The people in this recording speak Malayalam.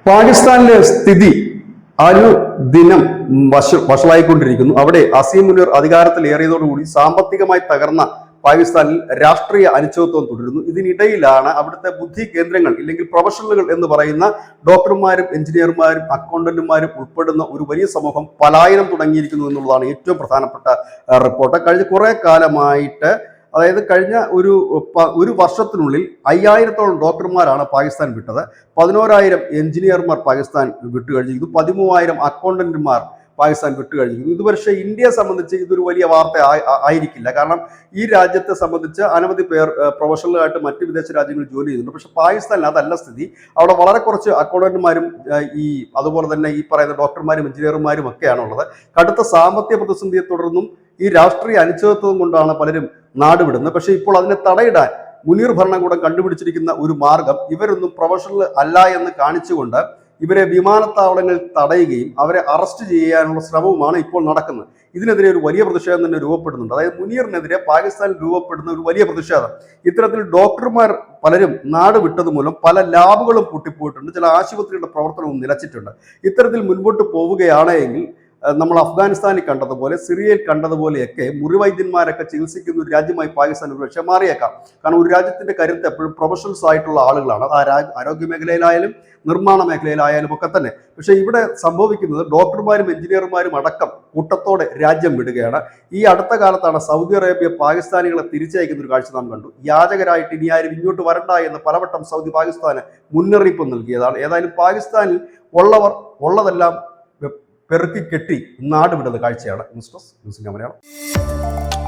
പാകിസ്ഥാനിലെ സ്ഥിതി ദിനം വഷളായിക്കൊണ്ടിരിക്കുന്നു. അവിടെ അസീം മുനീർ അധികാരത്തിലേറിയതോടുകൂടി സാമ്പത്തികമായി തകർന്ന പാകിസ്ഥാനിൽ രാഷ്ട്രീയ അനിശ്ചിതത്വം തുടരുന്നു. ഇതിനിടയിലാണ് അവിടുത്തെ ബുദ്ധി കേന്ദ്രങ്ങൾ ഇല്ലെങ്കിൽ പ്രൊഫഷണലുകൾ എന്ന് പറയുന്ന ഡോക്ടർമാരും എഞ്ചിനീയർമാരും അക്കൗണ്ടന്റുമാരും ഉൾപ്പെടുന്ന ഒരു വലിയ സമൂഹം പലായനം തുടങ്ങിയിരിക്കുന്നു എന്നുള്ളതാണ് ഏറ്റവും പ്രധാനപ്പെട്ട റിപ്പോർട്ട്. കഴിഞ്ഞ കുറെ കാലമായിട്ട്, അതായത് കഴിഞ്ഞ ഒരു വർഷത്തിനുള്ളിൽ 5000-ഓളം ഡോക്ടർമാരാണ് പാകിസ്ഥാൻ വിട്ടത്. 11,000 എഞ്ചിനീയർമാർ പാകിസ്ഥാൻ വിട്ടുകഴിഞ്ഞിരിക്കുന്നു. 13,000 അക്കൗണ്ടന്റുമാർ പാകിസ്ഥാൻ വിട്ടുകഴിഞ്ഞിരിക്കുന്നു. ഇത് പക്ഷേ ഇന്ത്യയെ സംബന്ധിച്ച് ഇതൊരു വലിയ വാർത്ത ആയിരിക്കില്ല. കാരണം ഈ രാജ്യത്തെ സംബന്ധിച്ച് അനവധി പേർ പ്രൊഫഷണലായിട്ട് മറ്റ് വിദേശ രാജ്യങ്ങളിൽ ജോലി ചെയ്യുന്നുണ്ട്. പക്ഷെ പാകിസ്ഥാനിൽ അതല്ല സ്ഥിതി. അവിടെ വളരെ കുറച്ച് അക്കൗണ്ടന്റുമാരും അതുപോലെ തന്നെ ഈ പറയുന്ന ഡോക്ടർമാരും എഞ്ചിനീയർമാരും ഒക്കെയാണുള്ളത്. കടുത്ത സാമ്പത്തിക പ്രതിസന്ധിയെ തുടർന്നും ഈ രാഷ്ട്രീയ അനിശ്ചിതത്വം കൊണ്ടാണ് പലരും നാടുവിടുന്നത്. പക്ഷേ ഇപ്പോൾ അതിനെ തടയിടാൻ മുനീർ ഭരണകൂടം കണ്ടുപിടിച്ചിരിക്കുന്ന ഒരു മാർഗം, ഇവരൊന്നും പ്രൊഫഷണൽ അല്ല എന്ന് കാണിച്ചുകൊണ്ട് ഇവരെ വിമാനത്താവളങ്ങളിൽ തടയുകയും അവരെ അറസ്റ്റ് ചെയ്യാനുള്ള ശ്രമവുമാണ് ഇപ്പോൾ നടക്കുന്നത്. ഇതിനെതിരെ ഒരു വലിയ പ്രതിഷേധം തന്നെ രൂപപ്പെടുന്നുണ്ട്. അതായത് മുനീറിനെതിരെ പാകിസ്ഥാനിൽ രൂപപ്പെടുന്ന ഒരു വലിയ പ്രതിഷേധം. ഇത്തരത്തിൽ ഡോക്ടർമാർ പലരും നാട് വിട്ടത് മൂലം പല ലാബുകളും പൂട്ടിപ്പോയിട്ടുണ്ട്. ചില ആശുപത്രികളുടെ പ്രവർത്തനവും നിലച്ചിട്ടുണ്ട്. ഇത്തരത്തിൽ മുൻപോട്ട് പോവുകയാണ് എങ്കിൽ നമ്മൾ അഫ്ഗാനിസ്ഥാനിൽ കണ്ടതുപോലെ, സിറിയയിൽ കണ്ടതുപോലെയൊക്കെ മുറിവൈദ്യന്മാരൊക്കെ ചികിത്സിക്കുന്ന ഒരു രാജ്യമായി പാകിസ്ഥാൻ ഒരുപക്ഷെ മാറിയേക്കാം. കാരണം ഒരു രാജ്യത്തിന്റെ കരുത്ത് എപ്പോഴും പ്രൊഫഷണൽസ് ആയിട്ടുള്ള ആളുകളാണ്. ആരോഗ്യ മേഖലയിലായാലും നിർമ്മാണ മേഖലയിലായാലും ഒക്കെ തന്നെ. പക്ഷെ ഇവിടെ സംഭവിക്കുന്നത് ഡോക്ടർമാരും എഞ്ചിനീയർമാരും അടക്കം കൂട്ടത്തോടെ രാജ്യം വിടുകയാണ്. ഈ അടുത്ത കാലത്താണ് സൗദി അറേബ്യ പാകിസ്ഥാനികളെ തിരിച്ചയക്കുന്ന ഒരു കാഴ്ച നാം കണ്ടു. യാചകരായിട്ട് ഇനി ആരും ഇങ്ങോട്ട് വരണ്ട എന്ന് പലവട്ടം സൗദി പാകിസ്ഥാന് മുന്നറിയിപ്പ് നൽകിയതാണ്. ഏതായാലും പാകിസ്ഥാനിൽ ഉള്ളതെല്ലാം പെറുക്കി കെട്ടി നാട് വിടുന്ന കാഴ്ചയാണ് ന്യൂസ് ഡെസ്ക് മലയാളം.